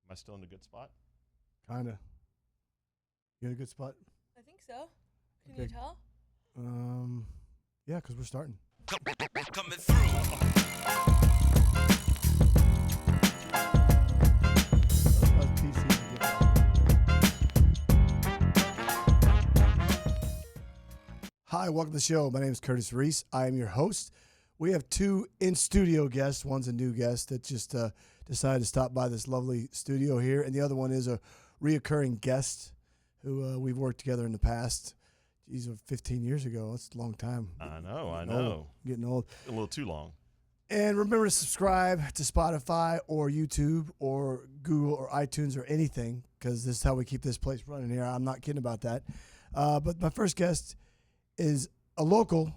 Am I still in a good spot? Kinda. You in a good spot? I think so. Can Okay. you tell? Yeah, because we're starting. Coming through. Hi, welcome to the show. My name is Curtis Reese. I am your host. We have two in-studio guests. One's a new guest that just decided to stop by this lovely studio here, and the other one is a reoccurring guest who we've worked together in the past. Geez, 15 years ago. That's a long time. I know. Getting old. A little too long. And remember to subscribe to Spotify or YouTube or Google or iTunes or anything, because this is how we keep this place running here. I'm not kidding about that. But my first guest is a local.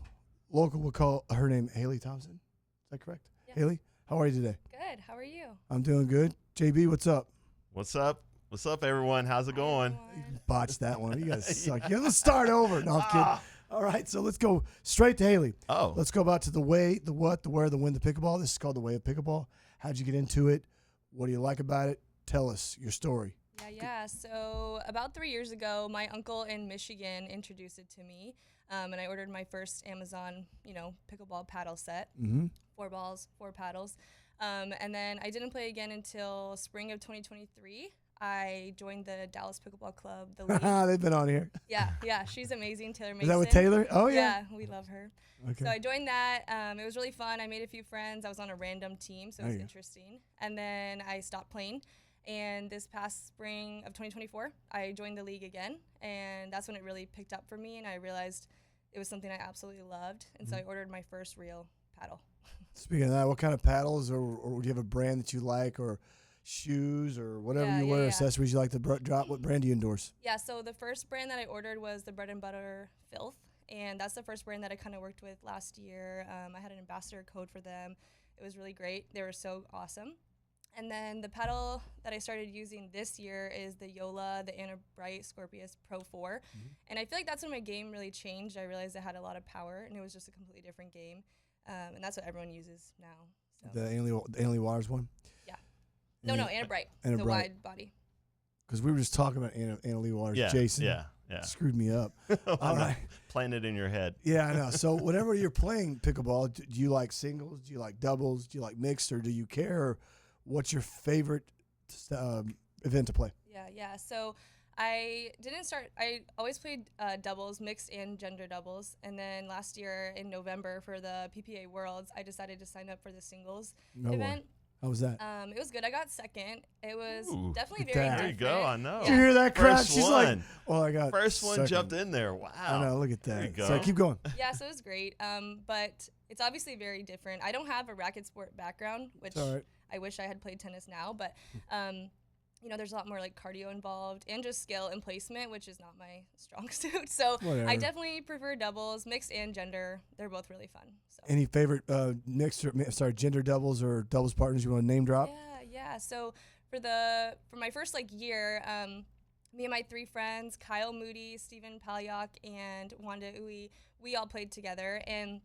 We'll call her name Hailey Thompson. Is that correct? Yeah. Hailey, how are you today? Good. How are you? I'm doing good. JB, what's up? What's up? What's up, everyone? How's it going? Everyone. Botched that one. You guys suck. Yeah, let's start over. No, I'm kidding. All right, so let's go straight to Hailey. Oh. Let's go back to the way, the what, the where, the when, the pickleball. This is called the way of pickleball. How'd you get into it? What do you like about it? Tell us your story. Yeah. So about 3 years ago, my uncle in Michigan introduced it to me, and I ordered my first Amazon, pickleball paddle set. Mm-hmm. 4 balls, 4 paddles. And then I didn't play again until spring of 2023. I joined the Dallas Pickleball Club, the league. They've been on here. Yeah, she's amazing, Taylor Mason. Is that with Taylor? Oh, yeah. Yeah, we love her. Okay. So I joined that. It was really fun. I made a few friends. I was on a random team, so it was interesting. And then I stopped playing. And this past spring of 2024, I joined the league again. And that's when it really picked up for me. And I realized it was something I absolutely loved. And so I ordered my first real paddle. Speaking of that, what kind of paddles, or do you have a brand that you like, or shoes, or whatever you wear, accessories you like to drop? What brand do you endorse? Yeah, so the first brand that I ordered was the Bread and Butter Filth, and that's the first brand that I kind of worked with last year. I had an ambassador code for them. It was really great. They were so awesome. And then the paddle that I started using this year is the Yola, the Anna Bright Scorpius Pro 4. Mm-hmm. And I feel like that's when my game really changed. I realized it had a lot of power, and it was just a completely different game. And that's what everyone uses now. So. The Hailey Waters one? Yeah. No, Anna Bright. Anna the Bright. wide body. Because we were just talking about Anna Lee Waters. Yeah. Jason Yeah. screwed me up. All right. Playing it in your head. Yeah, I know. So whenever you're playing pickleball, do you like singles? Do you like doubles? Do you like mixed? Or do you care? Or what's your favorite event to play? Yeah. So I always played doubles, mixed and gender doubles. And then last year in November for the PPA Worlds, I decided to sign up for the singles event. How was that? It was good. I got second. It was definitely look at very that. There you different. go. I know. Did you hear that crowd? First She's one. like, "Oh, I got First one second." jumped in there. Wow. I know. Look at There you that. go. So keep going. Yeah, so it was great. But it's obviously very different. I don't have a racket sport background, which All right. I wish I had played tennis now. But there's a lot more like cardio involved and just skill and placement, which is not my strong suit. So Whatever. I definitely prefer doubles, mixed and gender. They're both really fun. So. Any favorite gender doubles or doubles partners you want to name drop? Yeah. So for my first year, me and my 3 friends, Kyle Moody, Stephen Palyok, and Wanda Uwe, we all played together, and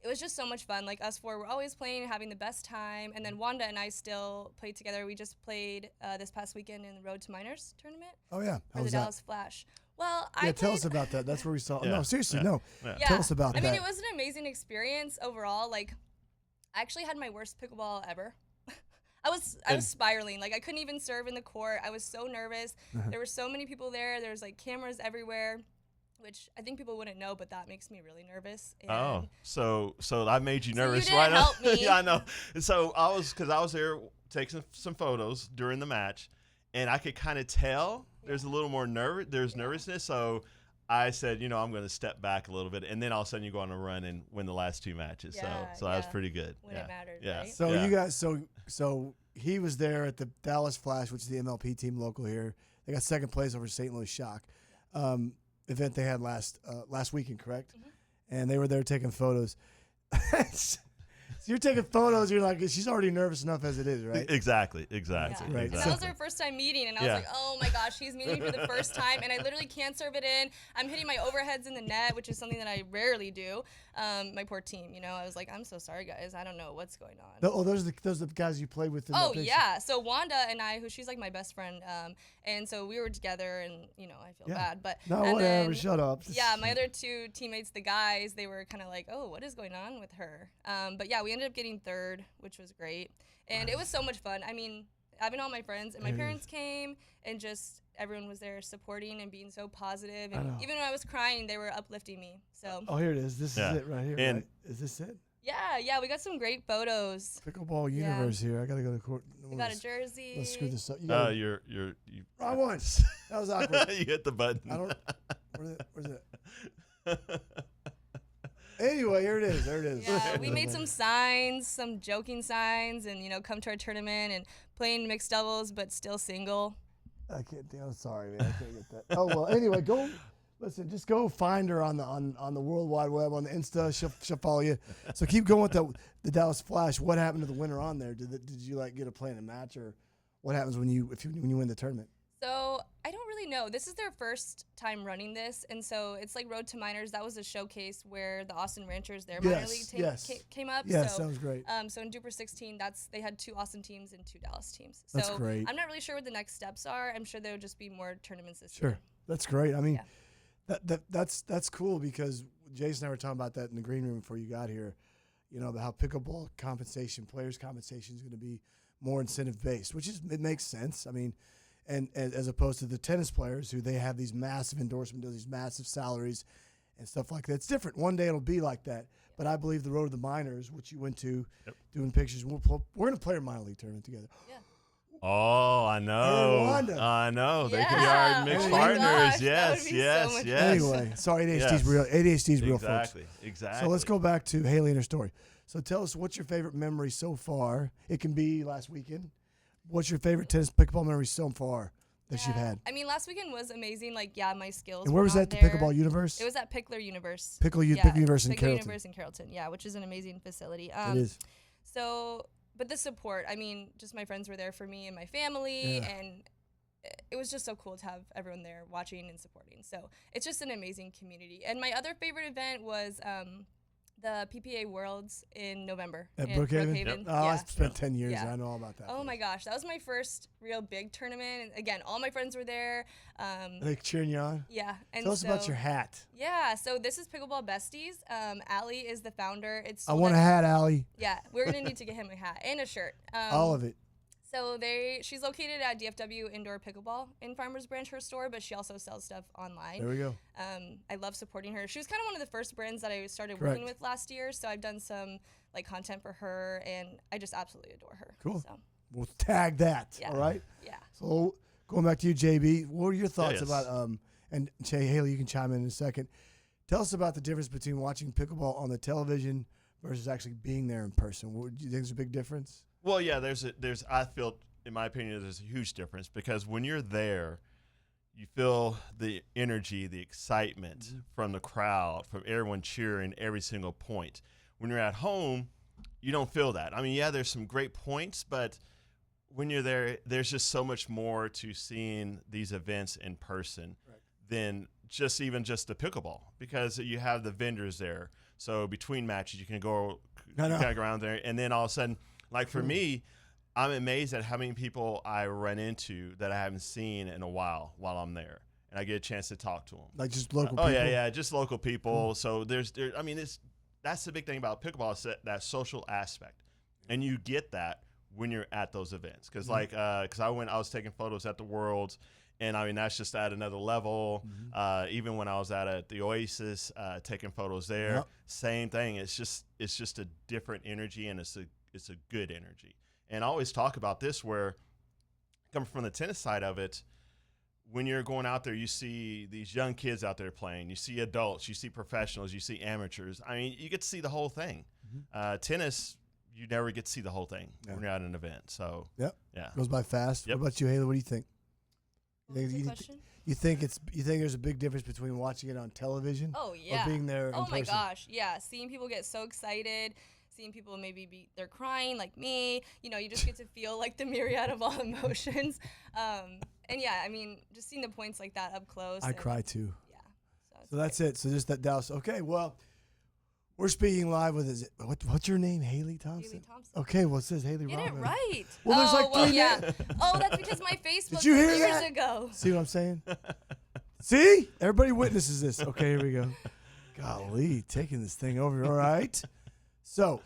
it was just so much fun. Like, us 4 were always playing, having the best time, and then Wanda and I still played together. We just played this past weekend in the Road to Minors tournament. Oh, yeah. How for was the that? Dallas Flash. Well, Tell us about that. That's where we saw. Yeah. No, seriously, Yeah. no. Yeah. Tell us about that. I mean, it was an amazing experience overall. Like, I actually had my worst pickleball ever. I was spiraling. Like, I couldn't even serve in the court. I was so nervous. There were so many people there. There was cameras everywhere, which I think people wouldn't know, but that makes me really nervous. And so I made you nervous, you didn't right? help me. Yeah, I know. And so I was there taking some photos during the match, and I could kind of tell there's a little more nervousness. So I said, I'm going to step back a little bit, and then all of a sudden you go on a run and win the last 2 matches. So that was pretty good. When it mattered, yeah. right? So you guys, so he was there at the Dallas Flash, which is the MLP team local here. They got second place over St. Louis Shock. Event they had last weekend, correct? Mm-hmm. And they were there taking photos. you're taking photos. You're like, she's already nervous enough as it is, right? Exactly. Yeah. Right. And that was our first time meeting, and I was like, oh my gosh, he's meeting me for the first time, and I literally can't serve it in. I'm hitting my overheads in the net, which is something that I rarely do. My poor team, I was like, I'm so sorry, guys. I don't know what's going on. Those are the guys you played with in that picture? Yeah. So Wanda and I, she's like my best friend, and so we were together, and I feel bad, but no, and whatever. then, Shut up. Yeah, my other two teammates, the guys, they were kind of like, oh, what is going on with her? But yeah, we ended up getting third, which was great, and it was so much fun. I mean, having all my friends and my parents came, and just everyone was there supporting and being so positive, and even when I was crying, they were uplifting me. So here it is. This is it right here. And right? Is this it? yeah, we got some great photos. Pickleball universe here. I gotta go to court. We got a jersey. Let's screw this up. You Wrong one. That was awkward. You hit the button. I don't. Where's it? Anyway, here it is. There it is. Yeah, we made some signs, some joking signs, and come to our tournament and playing mixed doubles, but still single. I can't. I'm sorry, man. I can't get that. Oh well. Anyway, go. Listen, just go find her on the World Wide Web, on the Insta. She'll follow you. So keep going with the Dallas Flash. What happened to the winner on there? Did you get to play in a match, or what happens when you win the tournament? So I don't really know. This is their first time running this, and so it's like Road to Minors. That was a showcase where the Austin Ranchers, their minor league team, came up. Yeah, so, sounds great. So in Duper 16, they had 2 Austin teams and 2 Dallas teams. So That's great. I'm not really sure what the next steps are. I'm sure there will just be more tournaments this year. Sure, that's great. I mean, that's cool, because Jason and I were talking about that in the green room before you got here. About how pickleball players' compensation is going to be more incentive based, it makes sense. I mean. And as opposed to the tennis players, who they have these massive endorsement deals, these massive salaries and stuff like that. It's different. One day it'll be like that. But I believe the Road to the Minors, which you went to, doing pictures, we're going to play a minor league tournament together. Yeah. Oh, I know. I know. They could be our mixed partners. Gosh, yes. So Anyway, sorry, ADHD's real. ADHD's real, folks. Exactly. So let's go back to Hailey and her story. So tell us, what's your favorite memory so far? It can be last weekend. What's your favorite tennis pickleball memory so far that you've had? I mean, last weekend was amazing. My skills. And where was that? The Pickleball Universe? It was at Pickler Universe. Pickle Universe in Carrollton. Universe in Carrollton, which is an amazing facility. It is. So, but the support. I mean, just my friends were there for me and my family, and it was just so cool to have everyone there watching and supporting. So it's just an amazing community. And my other favorite event was the PPA Worlds in November. At Brookhaven? Yep. Oh, I spent 10 years there. I know all about that. Oh my gosh, that was my first real big tournament. And again, all my friends were there. Are they cheering you on? Yeah. And tell us about your hat. Yeah, so this is Pickleball Besties. Haliey is the founder. I want a hat, Haliey. Yeah, we're going to need to get him a hat and a shirt. All of it. So she's located at DFW Indoor Pickleball in Farmers Branch, her store, but she also sells stuff online. There we go. I love supporting her. She was kind of one of the first brands that I started working with last year, so I've done some content for her, and I just absolutely adore her. Cool. So. We'll tag that. All right. Yeah. So going back to you, JB, what are your thoughts about and Hailey, you can chime in a second. Tell us about the difference between watching pickleball on the television versus actually being there in person. Do you think there's a big difference? Well, yeah, I feel, in my opinion, there's a huge difference, because when you're there, you feel the energy, the excitement from the crowd, from everyone cheering every single point. When you're at home, you don't feel that. I mean, yeah, there's some great points, but when you're there, there's just so much more to seeing these events in person than just the pickleball, because you have the vendors there. So between matches, you can go around there, and then all of a sudden, like for me, I'm amazed at how many people I run into that I haven't seen in a while I'm there, and I get a chance to talk to them. Like just local people? Oh, yeah, just local people. So that's the big thing about pickleball, is that social aspect, and you get that when you're at those events. Because I was taking photos at the Worlds, and I mean that's just at another level. Even when I was at the Oasis, taking photos there, same thing. It's just a different energy, and it's a good energy. And I always talk about this, where coming from the tennis side of it, when you're going out there, you see these young kids out there playing, you see adults, you see professionals, you see amateurs. I mean, you get to see the whole thing. Tennis, you never get to see the whole thing when you're at an event. So goes by fast. What about you, Hailey? What do you think? You think there's a big difference between watching it on television? Oh yeah. Or being there in person? Oh my gosh, yeah. Seeing people get so excited, seeing people maybe they're crying like me. You know, you just get to feel like the myriad of all emotions. And yeah, I mean, just seeing the points like that up close. I cry too. Yeah. So that's it. So just that Dallas. Okay, well, we're speaking live with, is it, what's your name? Hailey Thompson? Hailey Thompson. Okay, well, it says Hailey Get Robin. it right. Well, there's like three yeah. names. Oh, that's because my Facebook Did you hear years that? ago. See what I'm saying? See? Everybody witnesses this. Okay, here we go. Golly, taking this thing over. All right. So,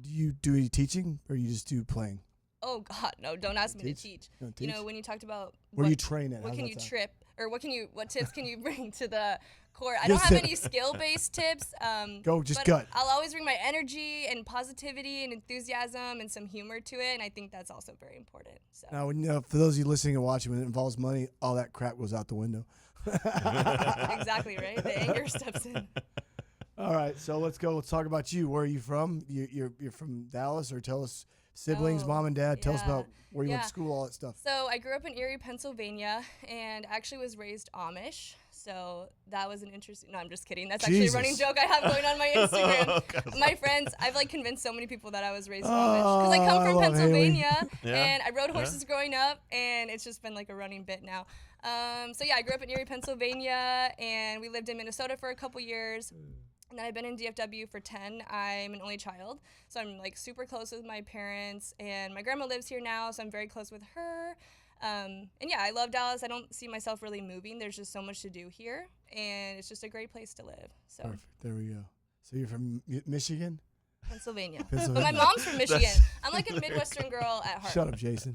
do you do any teaching or you just do playing? Oh God, no! Don't ask me to teach. Don't You teach? know, when you talked about Where do you train at? what How's can that you sound? trip, or what tips can you bring to the court? I Give don't have tip. any skill-based tips. Go, just but gut. I'll always bring my energy and positivity and enthusiasm and some humor to it, and I think that's also very important. So. Now, for those of you listening and watching, when it involves money, all that crap goes out the window. Exactly right. The anger steps in. All right, so let's go. Let's talk about you. Where are you from? You're from Dallas, or tell us siblings, Oh, mom and dad. Tell us yeah. about where you went Yeah. to school, all that stuff. So I grew up in Erie, Pennsylvania, and actually was raised Amish. So that was an interesting. No, I'm just kidding. That's actually Jesus. a running joke I have going on my Instagram. My friends, I've like convinced so many people that I was raised Amish because I come I from love Pennsylvania Yeah. and I rode horses growing up, and it's just been like a running bit now. So yeah, I grew up in Erie, Pennsylvania, and we lived in Minnesota for a couple years. And then I've been in DFW for 10. I'm an only child, so I'm like super close with my parents, and my grandma lives here now, so I'm very close with her. And yeah, I love Dallas. I don't see myself really moving. There's just so much to do here, and it's just a great place to live. So Perfect. There we go. So you're from Michigan? Pennsylvania. Pennsylvania. But my mom's from Michigan. I'm like a Midwestern girl at heart. Shut up, Jason.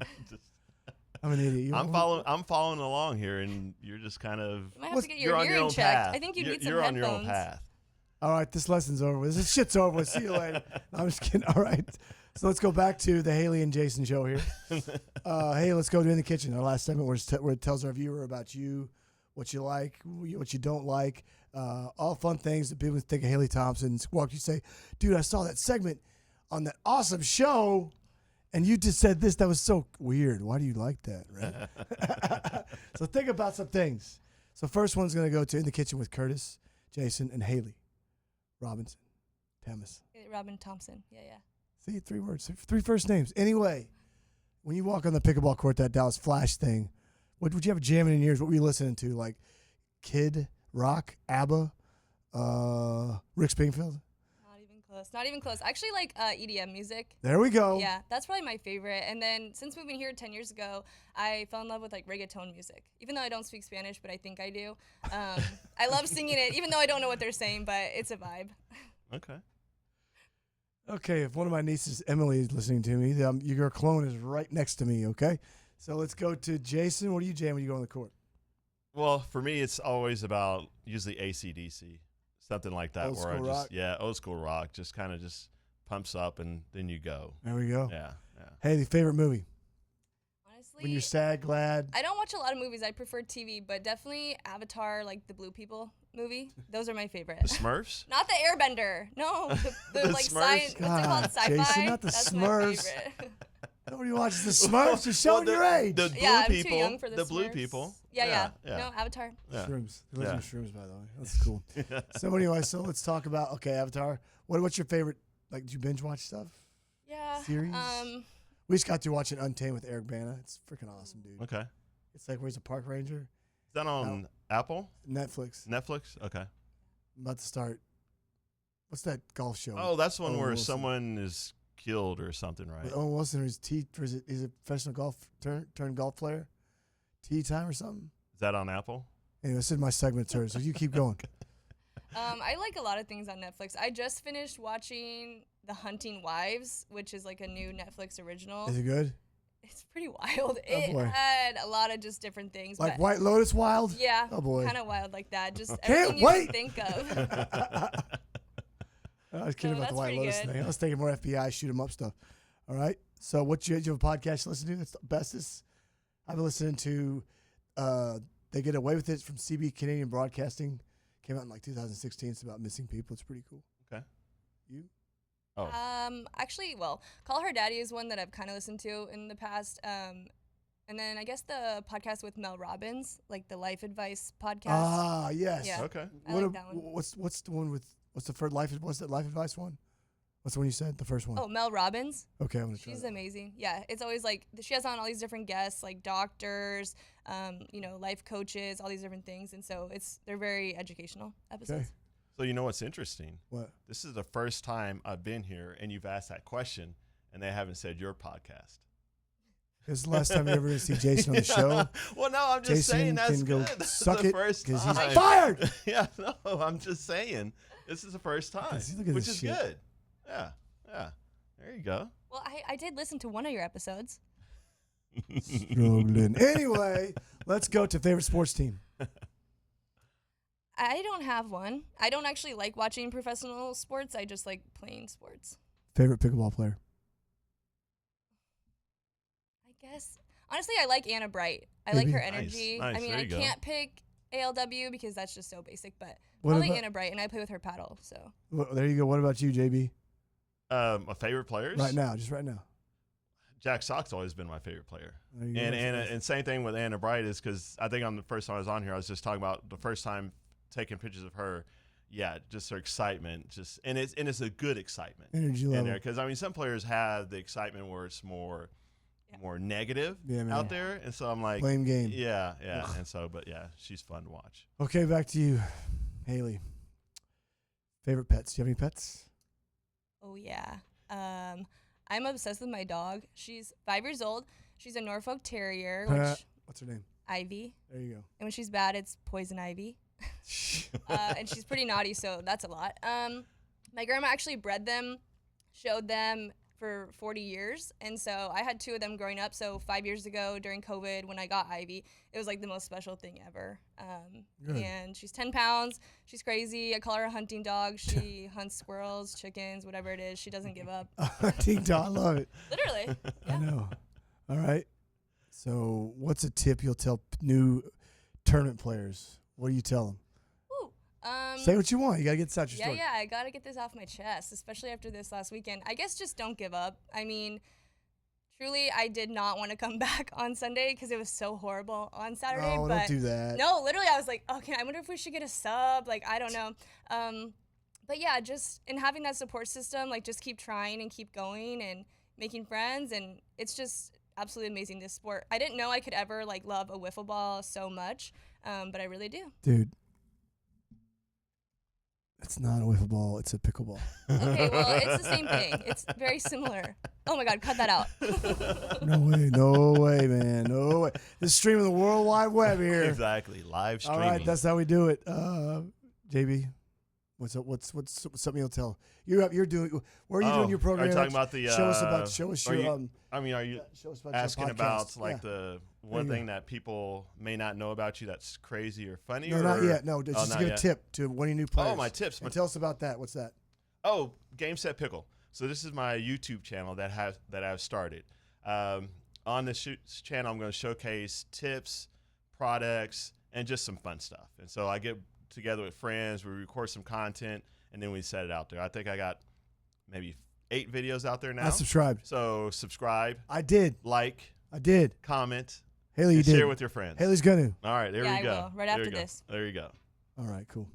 I'm an idiot. I'm following along here, and you're just kind of You might have to get your you're on your hearing own checked. path. I think you need some You're on headphones. your own path. All right, this lesson's over with. This shit's over with. See you later. I'm just kidding. All right. So let's go back to the Hailey and Jason show here. Hey, let's go to In the Kitchen, our last segment where it tells our viewer about you, what you like, what you don't like, all fun things that people think of Hailey Thompson. Walk you say, dude, I saw that segment on that awesome show, and you just said this. That was so weird. Why do you like that, right? So think about some things. So first one's going to go to In the Kitchen with Curtis, Jason, and Hailey Robinson. Thomas. Robin Thompson. Yeah. See, 3 words, 3 first names. Anyway, when you walk on the pickleball court, that Dallas Flash thing, what would you have jamming in your ears? What were you listening to? Like Kid Rock, ABBA, Rick Springfield? Not even close. I actually like EDM music. There we go. Yeah, that's probably my favorite. And then since moving here 10 years ago, I fell in love with like reggaeton music. Even though I don't speak Spanish, but I think I do. I love singing it, even though I don't know what they're saying, but it's a vibe. Okay, if one of my nieces, Emily, is listening to me, your clone is right next to me, okay? So let's go to Jason. What do you jam when you go on the court? Well, for me, it's always about usually AC/DC, something like that, Old where I school just rock? old school rock, just kind of just pumps up, and then you go. There we go. Yeah. Hey, the favorite movie? Honestly, When you're sad, glad? I don't watch a lot of movies. I prefer TV, but definitely Avatar, like the Blue People movie. Those are my favorite. The Smurfs. Not the Airbender. No, the The like Smurfs? science. What's it called? God, Sci-fi. Jason, not the That's Smurfs. my favorite. Nobody watches the Smurfs. You're showing the, your age. The blue Yeah, I'm people. too young for the blue Smurfs. people. Yeah. Yeah. No, Avatar. Yeah. Shrooms. They live Yeah. in shrooms, by the way. That's cool. So anyway, let's talk about, okay, Avatar. What's your favorite, like, did you binge watch stuff? Yeah. Series? We just got to watching Untamed with Eric Bana. It's freaking awesome, dude. Okay. It's like where he's a park ranger. Is that on Apple? Netflix. Netflix? Okay. I'm about to start. What's that golf show? Oh, that's one Owen where Wilson. someone is killed or something, right? With Owen Wilson, he's a professional golf turned golf player. Tea time or something. Is that on Apple? Anyway, this is my segment, sir. So you keep going. I like a lot of things on Netflix. I just finished watching The Hunting Wives, which is like a new Netflix original. Is it good? It's pretty wild. It boy. had a lot of just different things. Like but White Lotus Wild? yeah, Oh boy. kind of wild like that. Just Can't everything you wait. can think of. I was kidding No, about the that's White pretty Lotus good. thing. I was thinking more FBI shoot 'em up stuff. All right. So do you have a podcast you listen to that's the bestest? I've been listening to They Get Away With It from CB Canadian Broadcasting. Came out in like 2016. It's about missing people. It's pretty cool. Okay. You? Oh. Actually, well, Call Her Daddy is one that I've kind of listened to in the past. And then I guess the podcast with Mel Robbins, like the life advice podcast. Ah, yes. Yeah. Okay. I like that one. What's the one with what's the first life? What's that life advice one? What's the one you said? The first one. Oh, Mel Robbins. Okay, I'm gonna try. She's That. amazing. Yeah, it's always like she has on all these different guests, like doctors, life coaches, all these different things, and so they're very educational episodes. Okay. So you know what's interesting? What? This is the first time I've been here and you've asked that question and they haven't said your podcast. This is the last time you're ever going to see Jason on the show. Well, no, I'm just Jason saying that's can go good. This suck is the it first because time. he's fired. Yeah, no, I'm just saying this is the first time, Look at which this is shit. good. Yeah. There you go. Well, I did listen to one of your episodes. Struggling. Anyway, let's go to favorite sports team. I don't have one. I don't actually like watching professional sports. I just like playing sports. Favorite pickleball player. I guess. Honestly, I like Anna Bright. I like her Nice, energy. nice. I mean, There I you go. can't pick ALW because that's just so basic, but What probably about- Anna Bright, and I play with her paddle, so. Well, there you go. What about you, JB? My favorite players? Right now, just right now. Jack Sock's always been my favorite player. There you go. And same thing with Anna Bright is because I think on the first time I was on here, I was just talking about the first time taking pictures of her. Yeah, just her excitement, and it's a good excitement Energy in level. there because I mean some players have the excitement where it's more negative Yeah, man. out there, and so I'm like Blame game. yeah, and so but yeah, she's fun to watch. Okay, back to you, Haley. Favorite pets? Do you have any pets? Oh, yeah. I'm obsessed with my dog. She's 5 years old. She's a Norfolk Terrier, which What's her name? Ivy. There you And when she's bad, it's Poison Ivy. go. And she's pretty naughty, so that's a lot. My grandma actually bred them, showed them for 40 years. And so I had 2 of them growing up. So 5 years ago during COVID, when I got Ivy, it was like the most special thing ever. Good. And she's 10 pounds. She's crazy. I call her a hunting dog. She hunts squirrels, chickens, whatever it is. She doesn't give up. Hunting dog, I love it. Literally. I know. All right. So, what's a tip you'll tell new tournament players? What do you tell them? Ooh, Say what you want. You gotta get this out your yeah, story. yeah, I gotta get this off my chest, especially after this last weekend. I guess just don't give up. I mean, truly, I did not want to come back on Sunday because it was so horrible on Saturday. Oh, but don't do that. no, literally, I was like, okay, I wonder if we should get a sub. Like, I don't know. But yeah, just in having that support system, like, just keep trying and keep going and making friends, and it's just absolutely amazing, this sport. I didn't know I could ever like love a wiffle ball so much, but I really do. Dude. It's not a wiffle ball. It's a pickleball. Okay, well, it's the same thing. It's very similar. Oh my God, cut that out. No way, man. No way. This is streaming the World Wide Web here. Exactly, live All streaming. right, that's how we do it. JB, what's up? What's something you'll tell? You're doing. Where are you doing your program? Are you talking about the? Show us are your. you, I mean, are you show us about asking your about podcast. like Yeah. the one you thing that people may not know about you that's crazy or funny? No, or, not yet. No, just to not give yet. a tip to one of your new players. Oh, my tips. And tell us about that. What's that? Oh, Game Set Pickle. So this is my YouTube channel that I've started. On this channel, I'm going to showcase tips, products, and just some fun stuff. And so I get together with friends, we record some content, and then we set it out there. I think I got maybe 8 videos out there now. I subscribed. So subscribe, I did. like, I did. comment, Haley, you and did. share with your friends. Haley's gonna. All right, there Yeah, we I go. will, right There after you go. this. There you go. All right, cool.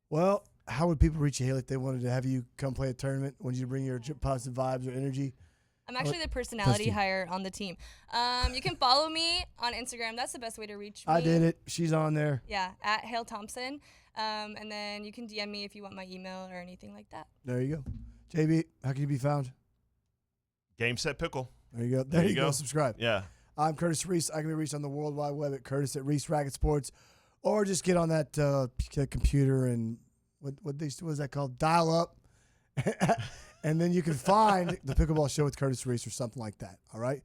Well, how would people reach you, Haley, if they wanted to have you come play a tournament? Wanted you to bring your positive vibes or energy? I'm actually the personality Testing. hire on the team. You can follow me on Instagram. That's the best way to reach me. I did it. She's on there. Yeah, at Hailey Thompson. And then you can DM me if you want my email or anything like that. There you go. JB, how can you be found? Game Set Pickle. There you go. There you go. go. Subscribe. Yeah. I'm Curtis Reese. I can be reached on the World Wide Web at Curtis at Reese Racket Sports, or just get on that computer and what is that called? Dial up, and then you can find the Pickleball Show with Curtis Reese or something like that. All right.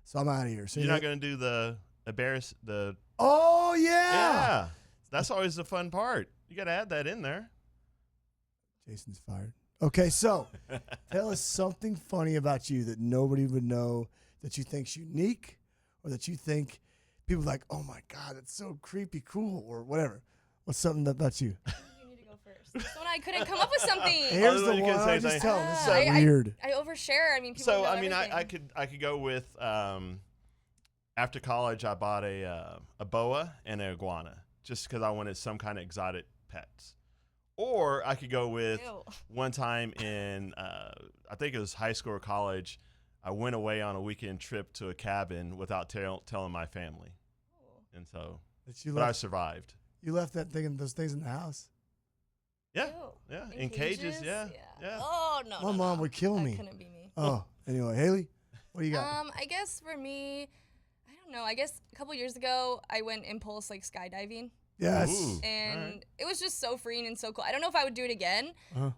So I'm out of here. So You're not going to do the Oh yeah. Yeah. That's always the fun part. You got to add that in there. Jason's fired. Okay, so tell us something funny about you that nobody would know, that you think's unique, or that you think people are like, oh my God, that's so creepy cool, or whatever. What's something about you? You need to go first. This one I couldn't come up with something. Here's Oh, the you one. can say I just things. tell them. This is I- weird. I overshare. I mean, people So know I mean, everything. I could go with after college I bought a boa and an iguana just because I wanted some kind of exotic pets. or I could go with Ew. one time in I think it was high school or college. I went away on a weekend trip to a cabin without telling my family, and so but I survived. You left those things in the house. Yeah, Ew. yeah, in cages. Yeah. Oh no. My mom would kill me. That couldn't be me. Oh, anyway, Haley, what do you got? I guess for me, I don't know. I guess a couple years ago I went impulse like skydiving. Yes. Ooh. And it was just so freeing and so cool. I don't know if I would do it again,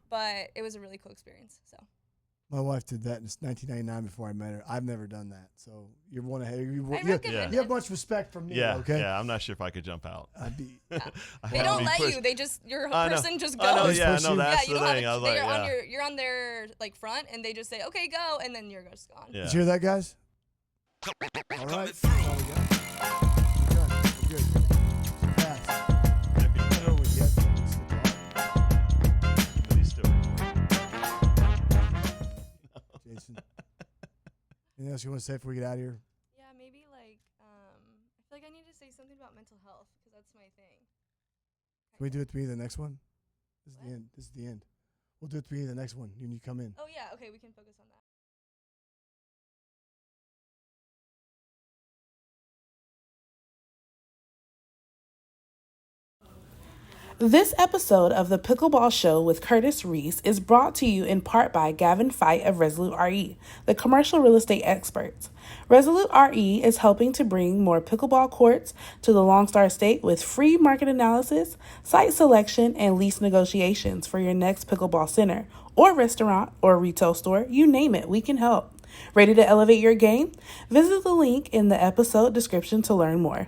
but it was a really cool experience. So My wife did that in 1999 before I met her. I've never done that. So you want to you have much respect from me. Yeah, okay. yeah. I'm not sure if I could jump out. I'd be. they don't let you. They just your person just goes. I know. Yeah, push no, you. that's you the don't thing. I have was to, like, you're on their like front, and they just say, "Okay, go," and then you're just gone. yeah. Did you hear that, guys? All right. That's all we got. We're done. We're good. Pass. I don't know what yet. But he's still Jason. Anything else you want to say before we get out of here? Yeah, maybe like I feel like I need to say something about mental health because that's my thing. Can we do it to me the next one? This is What? the end. This is the end. We'll do it to me the next one when you come in. Oh yeah, okay, we can focus on that. This episode of the Pickleball Show with Curtis Reese is brought to you in part by Gavin Fight of Resolute RE, the commercial real estate experts. Resolute RE is helping to bring more pickleball courts to the Lone Star State with free market analysis, site selection, and lease negotiations for your next pickleball center or restaurant or retail store. You name it, we can help. Ready to elevate your game? Visit the link in the episode description to learn more.